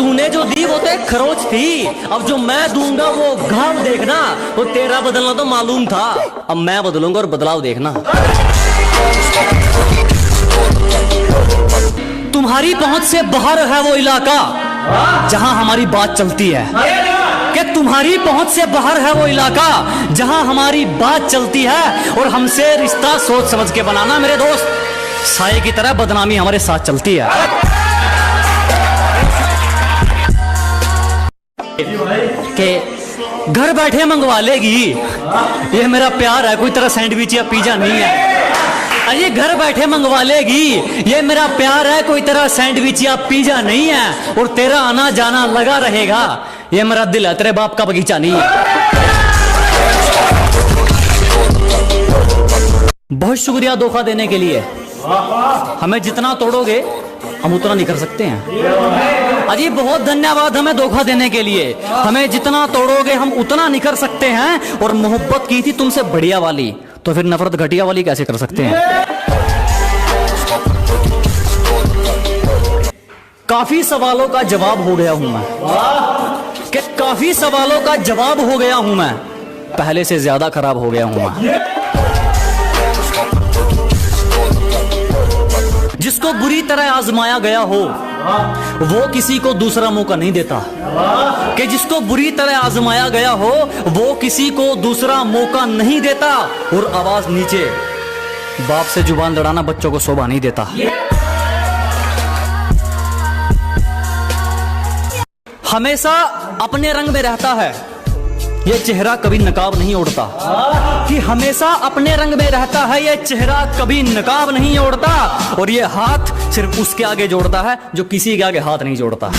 तूने जो दी वो तो एक खरोच थी, अब जो मैं दूंगा वो घाव देखना। वो तेरा बदलना तो मालूम था, अब मैं बदलूंगा और बदलाव देखना। तुम्हारी पहुंच से बाहर है वो इलाका जहां हमारी बात चलती है, कि तुम्हारी पहुंच से बाहर है वो इलाका जहां हमारी बात चलती है। और हमसे रिश्ता सोच समझ के बनाना मेरे दोस्त, साये की तरह बदनामी हमारे साथ चलती है। के घर बैठे मंगवा लेगी, ये मेरा प्यार है, कोई तरह सैंडविच या पिज्जा नहीं है। अरे घर बैठे मंगवा लेगी, ये मेरा प्यार है, कोई तरह सैंडविच या पिज्जा नहीं है। और तेरा आना जाना लगा रहेगा, ये मेरा दिल है, तेरे बाप का बगीचा नहीं है। बहुत शुक्रिया धोखा देने के लिए। हमें जितना तोड़ोगे हम उतना नहीं कर सकते हैं। अजी बहुत धन्यवाद हमें धोखा देने के लिए। हमें जितना तोड़ोगे हम उतना नहीं कर सकते हैं। और मोहब्बत की थी तुमसे बढ़िया वाली, तो फिर नफरत घटिया वाली कैसे कर सकते हैं। काफी सवालों का जवाब हो गया हूं मैं, कि काफी सवालों का जवाब हो गया हूं मैं, पहले से ज्यादा खराब हो गया हूं मैं। जिसको बुरी तरह आजमाया गया हो वो किसी को दूसरा मौका नहीं देता, कि जिसको बुरी तरह आजमाया गया हो वो किसी को दूसरा मौका नहीं देता। और आवाज नीचे, बाप से जुबान लड़ाना बच्चों को शोभा नहीं देता। हमेशा अपने रंग में रहता है, ये चेहरा कभी नकाब नहीं ओढ़ता। कि हमेशा अपने रंग में रहता है, ये चेहरा कभी नकाब नहीं ओढ़ता। और ये हाथ सिर्फ उसके आगे जोड़ता है जो किसी के आगे हाथ नहीं जोड़ता।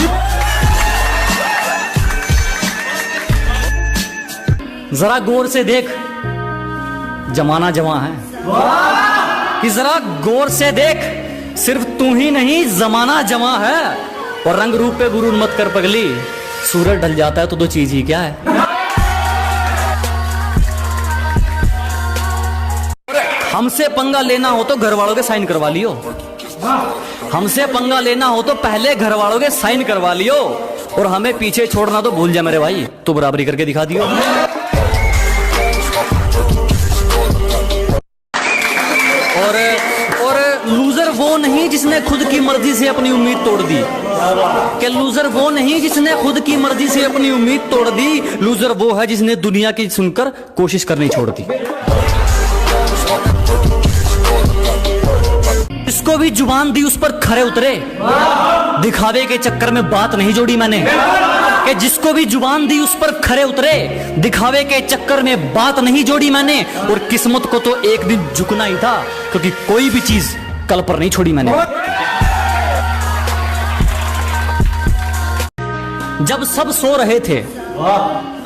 जरा गौर से देख, जमाना जवां है। कि जरा गौर से देख, सिर्फ तू ही नहीं जमाना जवां है। और रंग रूप पे गुरूर मत कर पगली, सूरज ढल जाता है तो दो चीज ही क्या है। हमसे पंगा लेना हो तो घर वालों के साइन करवा लियो, हमसे पंगा लेना हो तो पहले घर वालों के साइन करवा लियो। और हमें पीछे छोड़ना तो भूल जा मेरे भाई, तू बराबरी करके दिखा दियो। और लूजर वो नहीं जिसने खुद की मर्जी से अपनी उम्मीद तोड़ दी, कि लूजर वो नहीं जिसने खुद की मर्जी से अपनी उम्मीद तोड़ दी। लूजर वो है जिसने दुनिया की सुनकर कोशिश करनी छोड़ दी। जिसको भी जुबान दी उस पर खरे उतरे, दिखावे के चक्कर में बात नहीं जोड़ी मैंने। कि जिसको भी जुबान दी उस पर खरे उतरे, दिखावे के चक्कर में बात नहीं जोड़ी मैंने। और किस्मत को तो एक दिन झुकना ही था, क्योंकि कोई भी चीज कल पर नहीं छोड़ी मैंने। जब सब सो रहे थे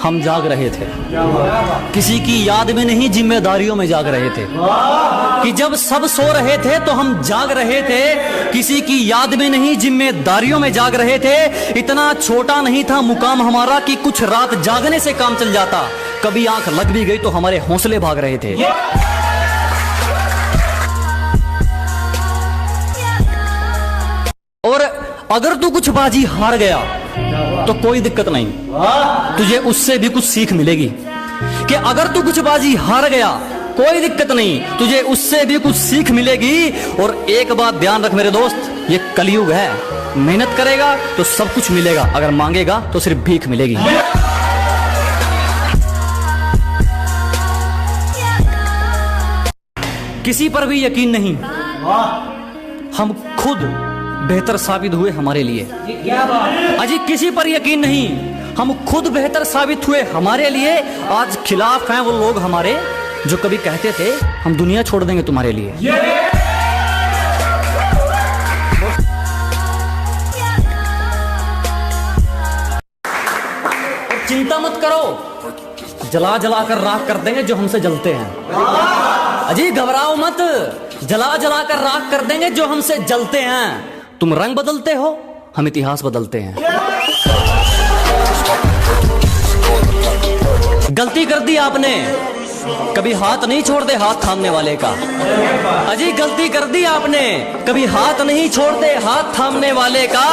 हम जाग रहे थे, किसी की याद में नहीं जिम्मेदारियों में जाग रहे थे। कि जब सब सो रहे थे तो हम जाग रहे थे, किसी की याद में नहीं जिम्मेदारियों में जाग रहे थे। इतना छोटा नहीं था मुकाम हमारा कि कुछ रात जागने से काम चल जाता। कभी आंख लग भी गई तो हमारे हौसले भाग रहे थे। और अगर तू कुछ बाजी हार गया तो कोई दिक्कत नहीं, तुझे उससे भी कुछ सीख मिलेगी। कि अगर तू कुछ बाजी हार गया कोई दिक्कत नहीं, तुझे उससे भी कुछ सीख मिलेगी। और एक बात ध्यान रख मेरे दोस्त, ये कलयुग है, मेहनत करेगा तो सब कुछ मिलेगा, अगर मांगेगा तो सिर्फ भीख मिलेगी। किसी पर भी यकीन नहीं, हम खुद बेहतर साबित हुए हमारे लिए। अजी किसी पर यकीन नहीं, हम खुद बेहतर साबित हुए हमारे लिए। आज खिलाफ हैं वो लोग हमारे जो कभी कहते थे हम दुनिया छोड़ देंगे तुम्हारे लिए। चिंता मत करो, जला जला कर राख कर देंगे जो हमसे जलते हैं। अजी घबराओ मत, जला जला कर राख कर देंगे जो हमसे जलते हैं। तुम रंग बदलते हो, हम इतिहास बदलते हैं। गलती कर दी आपने, कभी हाथ नहीं छोड़ते हाथ थामने वाले का। अजी गलती कर दी आपने, कभी हाथ नहीं छोड़ते हाथ थामने वाले का।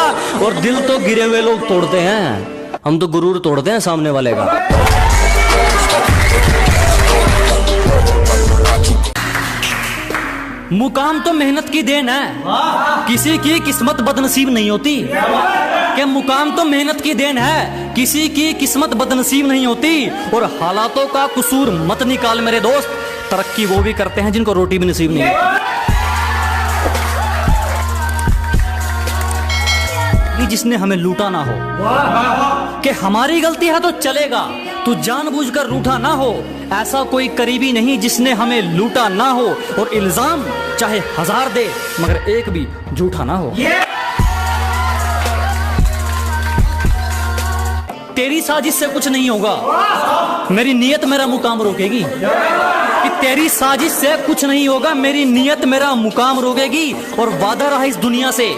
और दिल तो गिरे हुए लोग तोड़ते हैं, हम तो गुरूर तोड़ते हैं सामने वाले का। मुकाम तो मेहनत की देन है, किसी की किस्मत बदनसीब नहीं होती। कि मुकाम तो मेहनत की देन है, किसी की किस्मत बदनसीब नहीं होती। और हालातों का कसूर मत निकाल मेरे दोस्त, तरक्की वो भी करते हैं जिनको रोटी भी नसीब नहीं होती। जिसने हमें लूटा ना हो, कि हमारी गलती है तो चलेगा, तू जानबूझकर रूठा ना हो। ऐसा कोई करीबी नहीं जिसने हमें लूटा ना हो। और इल्जाम चाहे 1000 दे मगर एक भी झूठा ना हो। तेरी साजिश से कुछ नहीं होगा, मेरी नीयत मेरा मुकाम रोकेगी। कि तेरी साजिश से कुछ नहीं होगा, मेरी नीयत मेरा मुकाम रोकेगी। और वादा रहा इस दुनिया से,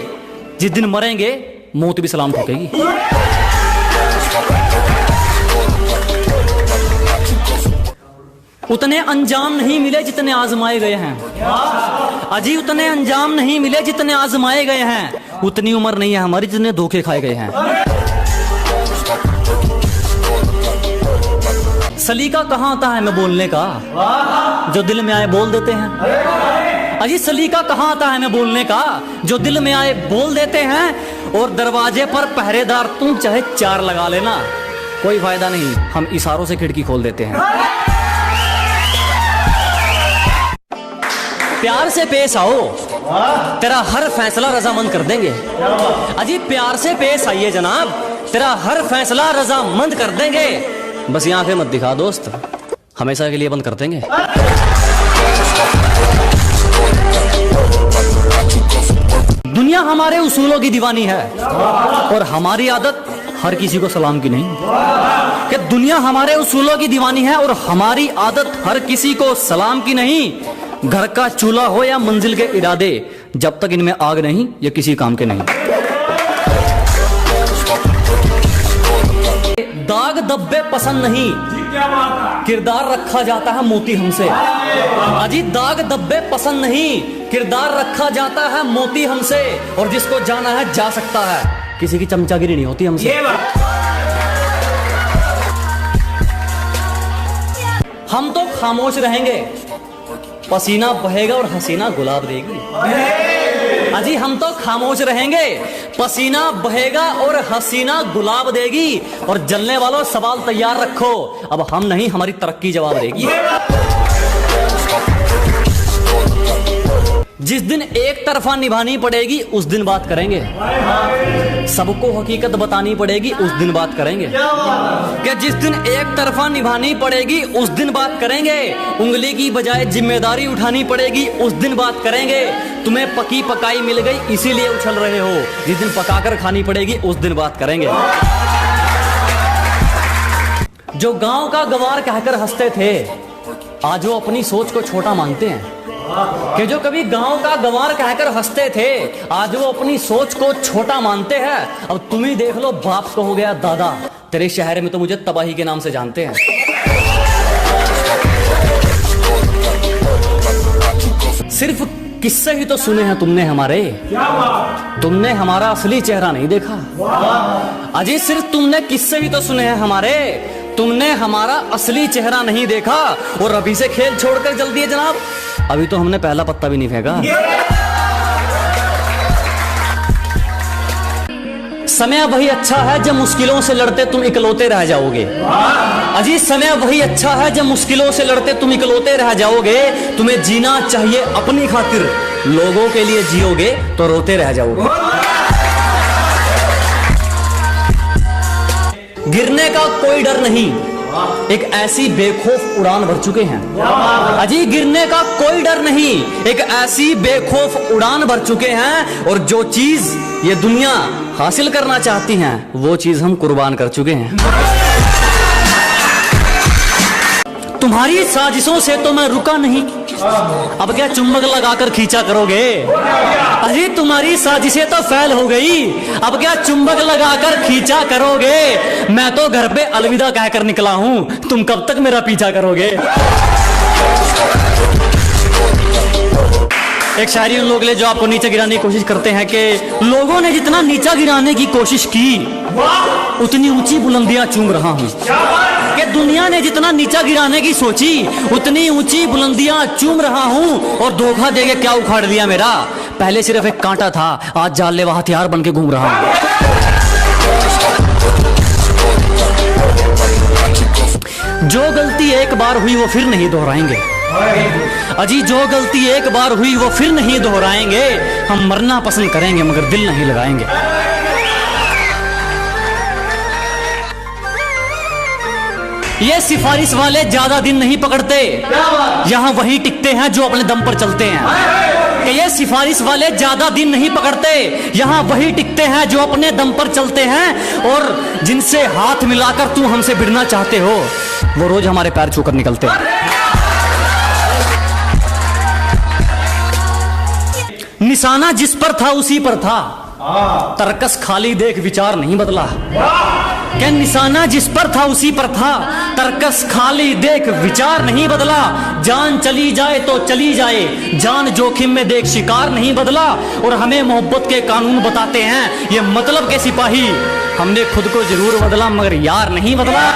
जिस दिन मरेंगे मौत भी सलाम ठोकेगी। उतने अंजाम नहीं मिले जितने आजमाए गए हैं। अजी उतने अंजाम नहीं मिले जितने आजमाए गए हैं। उतनी उम्र नहीं है हमारी जितने धोखे खाए गए हैं। सलीका कहाँ आता है मैं बोलने का, जो दिल में आए बोल देते हैं। अजी सलीका कहाँ आता है मैं बोलने का, जो दिल में आए बोल देते हैं। और दरवाजे पर पहरेदार तुम चाहे 4 लगा लेना, कोई फायदा नहीं, हम इशारों से खिड़की खोल देते हैं। प्यार से पेश आओ, तेरा हर फैसला रजामंद कर देंगे। अजी प्यार से पेश आइए जनाब, तेरा हर फैसला रजामंद कर देंगे। बस ये आंखें मत दिखा दोस्त, हमेशा के लिए बंद कर देंगे। दुनिया हमारे उसूलों की दीवानी है, और हमारी आदत हर किसी को सलाम की नहीं। कि दुनिया हमारे उसूलों की दीवानी है और हमारी आदत हर किसी को सलाम की नहीं। घर का चूल्हा हो या मंजिल के इरादे, जब तक इनमें आग नहीं ये किसी काम के नहीं। दाग धब्बे पसंद नहीं, किरदार रखा जाता है मोती हमसे। अजी दाग धब्बे पसंद नहीं, किरदार रखा जाता है मोती हमसे। और जिसको जाना है जा सकता है, किसी की चमचागिरी नहीं होती हमसे। हम तो खामोश रहेंगे, पसीना बहेगा और हसीना गुलाब देगी। अजी हम तो खामोश रहेंगे, पसीना बहेगा और हसीना गुलाब देगी। और जलने वालों सवाल तैयार रखो, अब हम नहीं हमारी तरक्की जवाब देगी। जिस दिन एक तरफा निभानी पड़ेगी उस दिन बात करेंगे। सबको हकीकत बतानी पड़ेगी उस दिन बात करेंगे। क्या जिस दिन एक तरफा निभानी पड़ेगी उस दिन बात करेंगे। उंगली की बजाय जिम्मेदारी उठानी पड़ेगी उस दिन बात करेंगे। तुम्हें पकी पकाई मिल गई इसीलिए उछल रहे हो, जिस दिन पकाकर खानी पड़ेगी उस दिन बात करेंगे। जो गांव का गवार कहकर हंसते थे, आज वो अपनी सोच को छोटा मानते हैं। कि जो कभी गांव का गंवार कहकर हंसते थे, आज वो अपनी सोच को छोटा मानते हैं। अब तुम ही देख लो, बाप को हो गया दादा, तेरे शहर में तो मुझे तबाही के नाम से जानते हैं। सिर्फ किस्से ही तो सुने हैं तुमने हमारे, तुमने हमारा असली चेहरा नहीं देखा। अजी सिर्फ तुमने किस्से ही तो सुने हैं हमारे, तुमने हमारा असली चेहरा नहीं देखा। और अभी से खेल छोड़कर जल्दी दिए जनाब, अभी तो हमने पहला पत्ता भी नहीं फेंका। समय वही अच्छा है जब मुश्किलों से लड़ते तुम इकलौते रह जाओगे। अजी समय वही अच्छा है जब मुश्किलों से लड़ते तुम इकलौते रह जाओगे। तुम्हें जीना चाहिए अपनी खातिर, लोगों के लिए जियोगे तो रोते रह जाओगे। गिरने का कोई डर नहीं, एक ऐसी बेखौफ उड़ान भर चुके हैं। अजी गिरने का कोई डर नहीं, एक ऐसी बेखौफ उड़ान भर चुके हैं। और जो चीज ये दुनिया हासिल करना चाहती है वो चीज हम कुर्बान कर चुके हैं। तुम्हारी साजिशों से तो मैं रुका नहीं, अब क्या चुंबक लगाकर खींचा करोगे। अजी तुम्हारी साजिशें तो फैल हो गई, अब क्या चुंबक लगाकर खींचा करोगे। मैं तो घर पे अलविदा कहकर निकला हूं, तुम कब तक मेरा पीछा करोगे। एक शायरी उन लोगों के लिए जो आपको नीचे गिराने की कोशिश करते हैं कि लोगों ने जितना नीचा गिराने की कोशिश की उतनी ऊंची बुलंदियां चूम रहा हूं। कि दुनिया ने जितना नीचा गिराने की सोची उतनी ऊंची बुलंदियां चूम रहा हूं। और धोखा देके क्या उखाड़ लिया मेरा, पहले सिर्फ एक कांटा था, आज जानलेवा हथियार बन के घूम रहा हूं। जो गलती एक बार हुई वो फिर नहीं दोहराएंगे। अजी जो गलती एक बार हुई वो फिर नहीं दोहराएंगे। हम मरना पसंद करेंगे मगर दिल नहीं लगाएंगे। ये सिफारिश वाले ज्यादा दिन नहीं पकड़ते, यहाँ वही टिकते हैं जो अपने दम पर चलते हैं। कि ये सिफारिश वाले ज्यादा दिन नहीं पकड़ते, यहाँ वही टिकते हैं जो अपने दम पर चलते हैं। और जिनसे हाथ मिलाकर तुम हमसे भिड़ना चाहते हो वो रोज हमारे पैर छूकर निकलते हैं। निशाना जिस पर था उसी पर था, तरकस खाली देख विचार नहीं बदला। क्या निशाना जिस पर था उसी पर था, तरकस खाली देख विचार नहीं बदला। जान चली जाए तो चली जाए, जान जोखिम में देख शिकार नहीं बदला। और हमें मोहब्बत के कानून बताते हैं ये मतलब के सिपाही, हमने खुद को जरूर बदला मगर यार नहीं बदला।